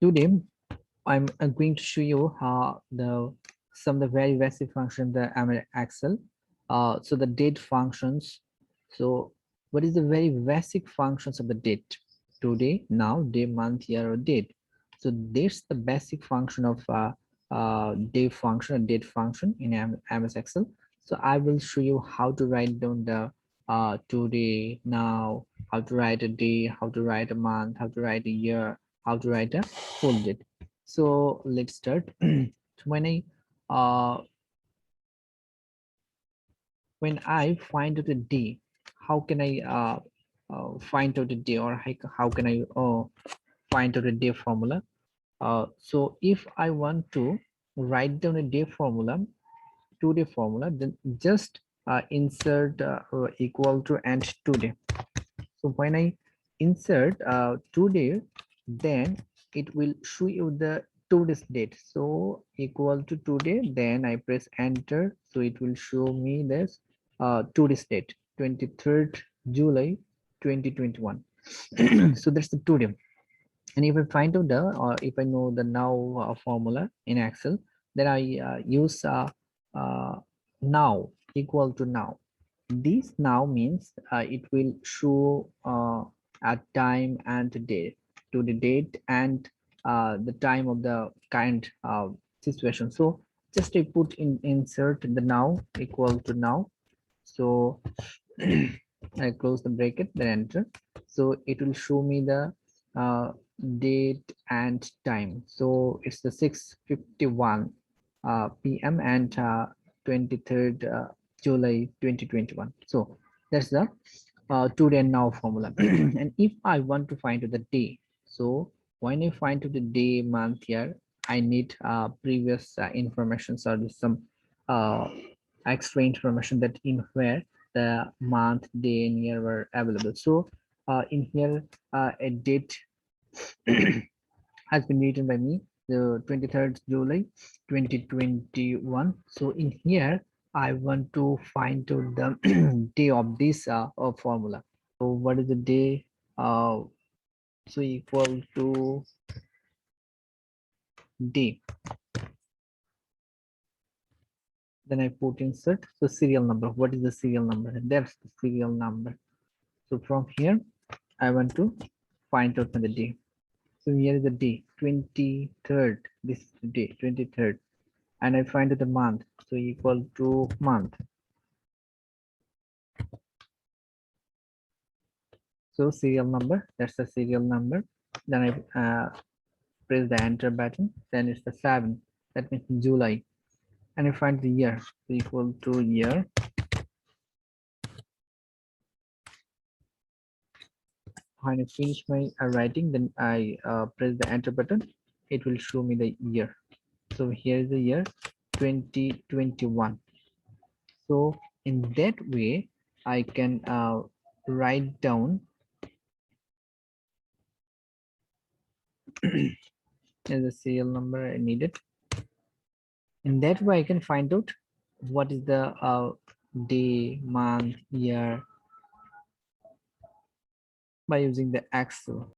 Today, I'm going to show you how some of the very basic functions that I'm in Excel. So the date functions. So what is the very basic functions of the date? Today, now, day, month, year, or date. So there's the basic function of day function or date function in MS Excel. So I will show you how to write down the today, now, how to write a day, how to write a month, how to write a year, how to write a full date. So let's start. So uh, when I find out a day, how can I find out a day, or how can I find out a day formula? So if I want to write down a day formula, today formula, then just insert equal to and today. So when I insert today, then it will show you the today's date. So equal to today, then I press enter. So it will show me this today's date, 23rd July 2021. So that's the today. And if I find out the, or if I know the now formula in Excel, then I use uh, now equal to now. This now means it will show a time and date, to the date and the time of the current situation. So just I put in insert the now equal to now. So I close the bracket, then enter. So it will show me the uh, date and time. So it's the 6:51 p.m. and 23rd July 2021. So that's the today and now formula. And if I want to find the day, so when I find the day, month, year, I need previous information, or some uh, extra information that in where the month, day, and year were available. So in here, a date has been written by me, the 23rd July 2021. So in here, I want to find out the day of this formula. So what is the day? So equal to day. Then I put insert. So serial number. What is the serial number? That's the serial number. So from here, I want to find out the day. So here is the day, 23rd. This is the day, 23rd. And I find the month. So equal to month. So serial number, that's the serial number. Then I press the enter button. Then it's the 7. That means July. And I find the year. So equal to year. When I finish my writing, then I press the enter button. It will show me the year. So here is the year 2021. So in that way, I can write down the serial number I needed. In that way, I can find out what is the day, month, year by using the Excel.